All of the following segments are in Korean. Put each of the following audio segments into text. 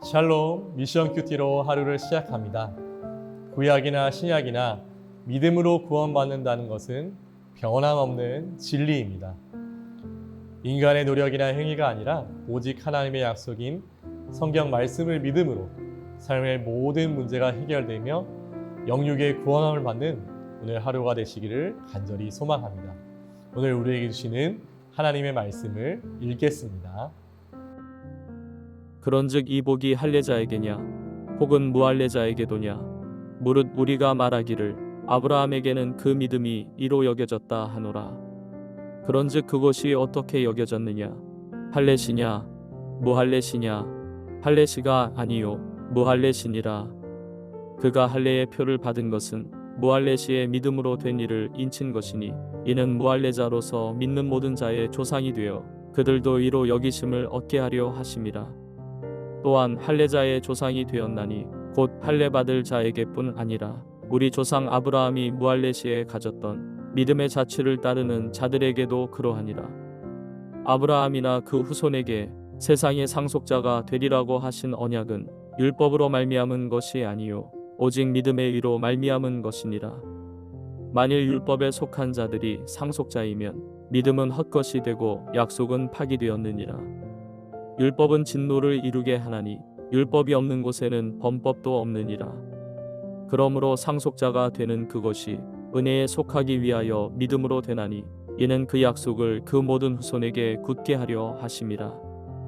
샬롬, 미션 큐티로 하루를 시작합니다. 구약이나 신약이나 믿음으로 구원받는다는 것은 변함없는 진리입니다. 인간의 노력이나 행위가 아니라 오직 하나님의 약속인 성경 말씀을 믿음으로 삶의 모든 문제가 해결되며 영육의 구원함을 받는 오늘 하루가 되시기를 간절히 소망합니다. 오늘 우리에게 주시는 하나님의 말씀을 읽겠습니다. 그런즉 이 복이 할례자에게냐 혹은 무할례자에게도냐 무릇 우리가 말하기를 아브라함에게는 그 믿음이 이로 여겨졌다 하노라. 그런즉 그것이 어떻게 여겨졌느냐 할례시냐 무할례시냐 할례시가 아니요 무할례시니라. 그가 할례의 표를 받은 것은 무할례시의 믿음으로 된 일을 인친 것이니 이는 무할례자로서 믿는 모든 자의 조상이 되어 그들도 이로 여기심을 얻게 하려 하심이라. 또한 할례자의 조상이 되었나니 곧 할례받을 자에게뿐 아니라 우리 조상 아브라함이 무할례시에 가졌던 믿음의 자취를 따르는 자들에게도 그러하니라. 아브라함이나 그 후손에게 세상의 상속자가 되리라고 하신 언약은 율법으로 말미암은 것이 아니요 오직 믿음의 의로 말미암은 것이니라. 만일 율법에 속한 자들이 상속자이면 믿음은 헛것이 되고 약속은 파기되었느니라. 율법은 진노를 이루게 하나니 율법이 없는 곳에는 범법도 없느니라. 그러므로 상속자가 되는 그것이 은혜에 속하기 위하여 믿음으로 되나니 이는 그 약속을 그 모든 후손에게 굳게 하려 하심이라.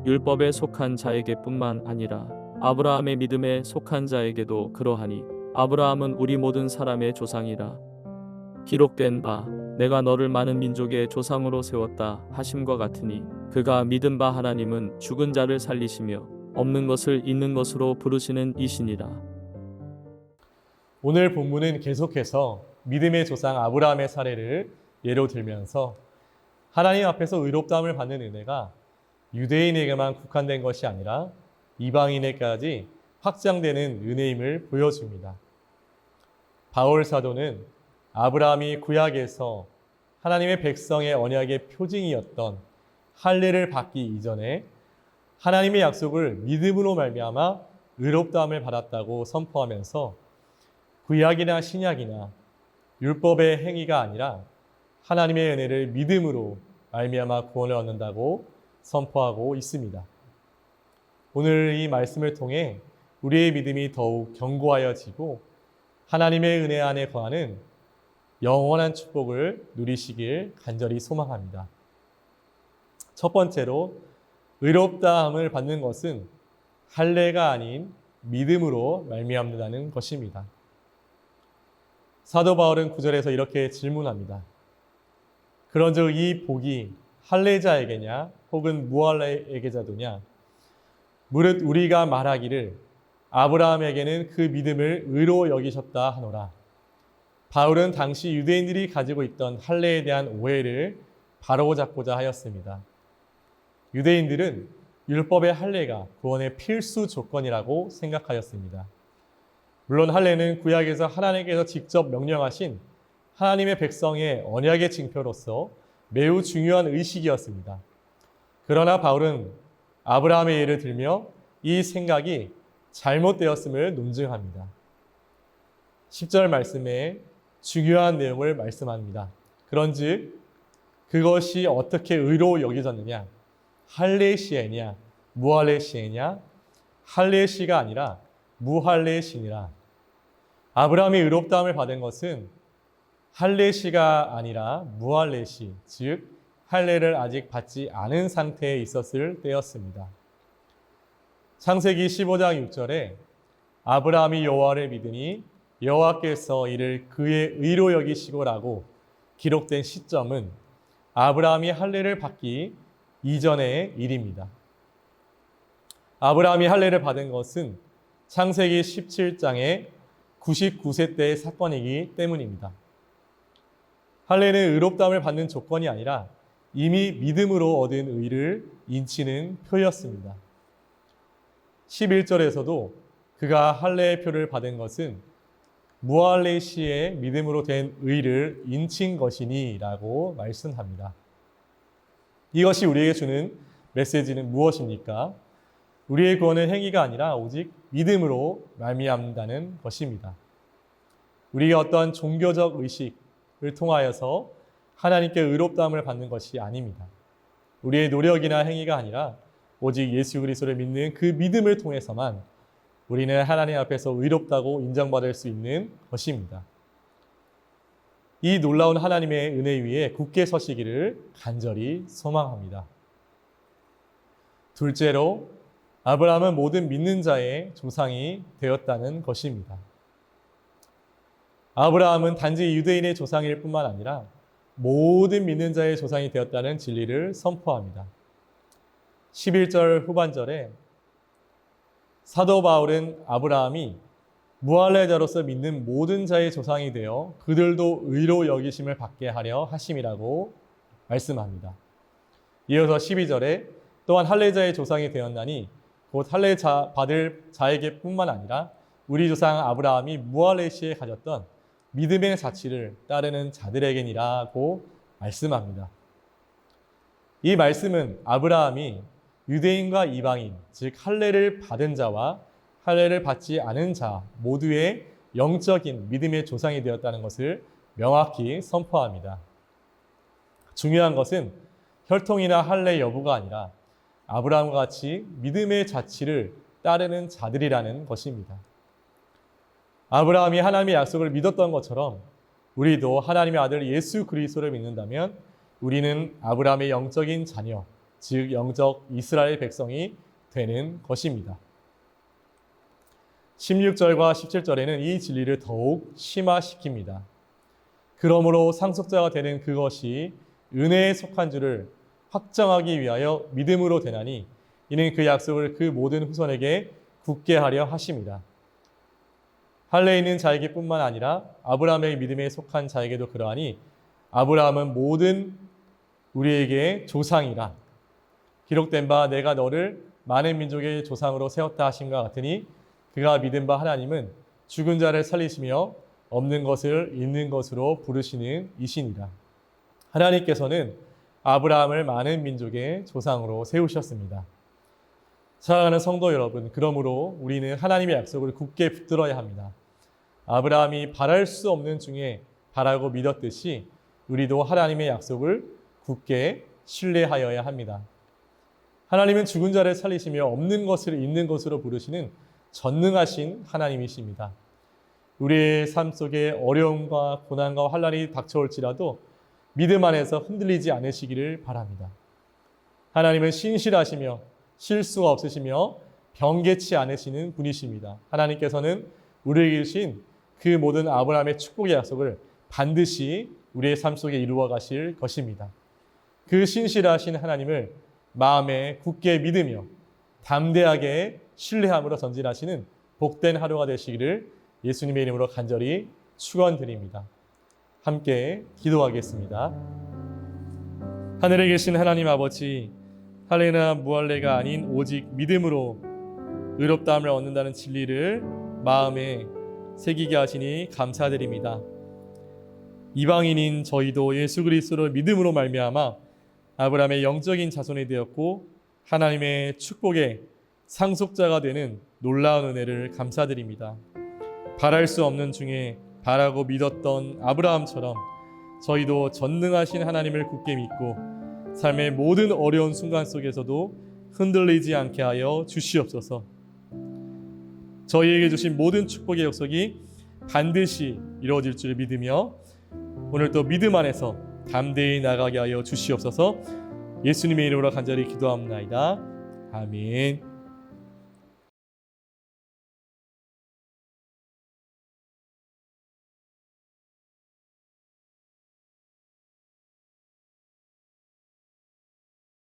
율법에 속한 자에게뿐만 아니라 아브라함의 믿음에 속한 자에게도 그러하니 아브라함은 우리 모든 사람의 조상이라. 기록된 바 내가 너를 많은 민족의 조상으로 세웠다 하심과 같으니 그가 믿은 바 하나님은 죽은 자를 살리시며 없는 것을 있는 것으로 부르시는 이시니라. 오늘 본문은 계속해서 믿음의 조상 아브라함의 사례를 예로 들면서 하나님 앞에서 의롭다함을 받는 은혜가 유대인에게만 국한된 것이 아니라 이방인에게까지 확장되는 은혜임을 보여줍니다. 바울 사도는 아브라함이 구약에서 하나님의 백성의 언약의 표징이었던 할례를 받기 이전에 하나님의 약속을 믿음으로 말미암아 의롭다함을 받았다고 선포하면서 구약이나 신약이나 율법의 행위가 아니라 하나님의 은혜를 믿음으로 말미암아 구원을 얻는다고 선포하고 있습니다. 오늘 이 말씀을 통해 우리의 믿음이 더욱 견고하여지고 하나님의 은혜 안에 거하는 영원한 축복을 누리시길 간절히 소망합니다. 첫 번째로 의롭다함을 받는 것은 할례가 아닌 믿음으로 말미암는다는 것입니다. 사도 바울은 9절에서 이렇게 질문합니다. 그런즉 이 복이 할례자에게냐 혹은 무할례에게자도냐 무릇 우리가 말하기를 아브라함에게는 그 믿음을 의로 여기셨다 하노라. 바울은 당시 유대인들이 가지고 있던 할례에 대한 오해를 바로잡고자 하였습니다. 유대인들은 율법의 할례가 구원의 필수 조건이라고 생각하였습니다. 물론 할례는 구약에서 하나님께서 직접 명령하신 하나님의 백성의 언약의 징표로서 매우 중요한 의식이었습니다. 그러나 바울은 아브라함의 예를 들며 이 생각이 잘못되었음을 논증합니다. 10절 말씀에 중요한 내용을 말씀합니다. 그런즉 그것이 어떻게 의로 여겨졌느냐? 할례시에냐 무할례시에냐? 할례시가 아니라 무할례시니라. 아브라함이 의롭다함을 받은 것은 할례시가 아니라 무할례시, 즉 할례를 아직 받지 않은 상태에 있었을 때였습니다. 창세기 15장 6절에 아브라함이 여호와를 믿으니 여호와께서 이를 그의 의로 여기시고라고 기록된 시점은 아브라함이 할례를 받기 이전의 일입니다. 아브라함이 할례를 받은 것은 창세기 17장의 99세 때의 사건이기 때문입니다. 할례는 의롭다함을 받는 조건이 아니라 이미 믿음으로 얻은 의를 인치는 표였습니다. 11절에서도 그가 할례의 표를 받은 것은 무할례 시의 믿음으로 된 의를 인친 것이니라고 말씀합니다. 이것이 우리에게 주는 메시지는 무엇입니까? 우리의 구원은 행위가 아니라 오직 믿음으로 말미암는다는 것입니다. 우리가 어떤 종교적 의식을 통하여서 하나님께 의롭다함을 받는 것이 아닙니다. 우리의 노력이나 행위가 아니라 오직 예수 그리스도를 믿는 그 믿음을 통해서만 우리는 하나님 앞에서 의롭다고 인정받을 수 있는 것입니다. 이 놀라운 하나님의 은혜 위에 굳게 서시기를 간절히 소망합니다. 둘째로 아브라함은 모든 믿는 자의 조상이 되었다는 것입니다. 아브라함은 단지 유대인의 조상일 뿐만 아니라 모든 믿는 자의 조상이 되었다는 진리를 선포합니다. 11절 후반절에 사도 바울은 아브라함이 무할례자로서 믿는 모든 자의 조상이 되어 그들도 의로 여기심을 받게 하려 하심이라고 말씀합니다. 이어서 12절에 또한 할례자의 조상이 되었나니 곧 할례 받을 자에게 뿐만 아니라 우리 조상 아브라함이 무할례 시에 가졌던 믿음의 자취를 따르는 자들에게니라고 말씀합니다. 이 말씀은 아브라함이 유대인과 이방인, 즉 할례를 받은 자와 할례를 받지 않은 자 모두의 영적인 믿음의 조상이 되었다는 것을 명확히 선포합니다. 중요한 것은 혈통이나 할례 여부가 아니라 아브라함과 같이 믿음의 자취를 따르는 자들이라는 것입니다. 아브라함이 하나님의 약속을 믿었던 것처럼 우리도 하나님의 아들 예수 그리스도를 믿는다면 우리는 아브라함의 영적인 자녀, 즉 영적 이스라엘 백성이 되는 것입니다. 16절과 17절에는 이 진리를 더욱 심화시킵니다. 그러므로 상속자가 되는 그것이 은혜에 속한 줄을 확정하기 위하여 믿음으로 되나니 이는 그 약속을 그 모든 후손에게 굳게 하려 하심이라. 할례 있는 자에게 뿐만 아니라 아브라함의 믿음에 속한 자에게도 그러하니 아브라함은 모든 우리에게 조상이라. 기록된 바 내가 너를 많은 민족의 조상으로 세웠다 하심과 같으니 그가 믿은 바 하나님은 죽은 자를 살리시며 없는 것을 있는 것으로 부르시는 이시니라. 하나님께서는 아브라함을 많은 민족의 조상으로 세우셨습니다. 사랑하는 성도 여러분, 그러므로 우리는 하나님의 약속을 굳게 붙들어야 합니다. 아브라함이 바랄 수 없는 중에 바라고 믿었듯이 우리도 하나님의 약속을 굳게 신뢰하여야 합니다. 하나님은 죽은 자를 살리시며 없는 것을 있는 것으로 부르시는 전능하신 하나님이십니다. 우리의 삶 속에 어려움과 고난과 환난이 닥쳐올지라도 믿음 안에서 흔들리지 않으시기를 바랍니다. 하나님은 신실하시며 실수가 없으시며 변개치 않으시는 분이십니다. 하나님께서는 우리에게 주신 그 모든 아브라함의 축복의 약속을 반드시 우리의 삶 속에 이루어 가실 것입니다. 그 신실하신 하나님을 마음에 굳게 믿으며 담대하게 신뢰함으로 전진하시는 복된 하루가 되시기를 예수님의 이름으로 간절히 축원드립니다. 함께 기도하겠습니다. 하늘에 계신 하나님 아버지, 할례나 무할례가 아닌 오직 믿음으로 의롭다함을 얻는다는 진리를 마음에 새기게 하시니 감사드립니다. 이방인인 저희도 예수 그리스도를 믿음으로 말미암아 아브라함의 영적인 자손이 되었고 하나님의 축복의 상속자가 되는 놀라운 은혜를 감사드립니다. 바랄 수 없는 중에 바라고 믿었던 아브라함처럼 저희도 전능하신 하나님을 굳게 믿고 삶의 모든 어려운 순간 속에서도 흔들리지 않게 하여 주시옵소서. 저희에게 주신 모든 축복의 약속이 반드시 이루어질 줄 믿으며 오늘 또 믿음 안에서 담대히 나가게 하여 주시옵소서. 예수님의 이름으로 간절히 기도합니다. 아멘.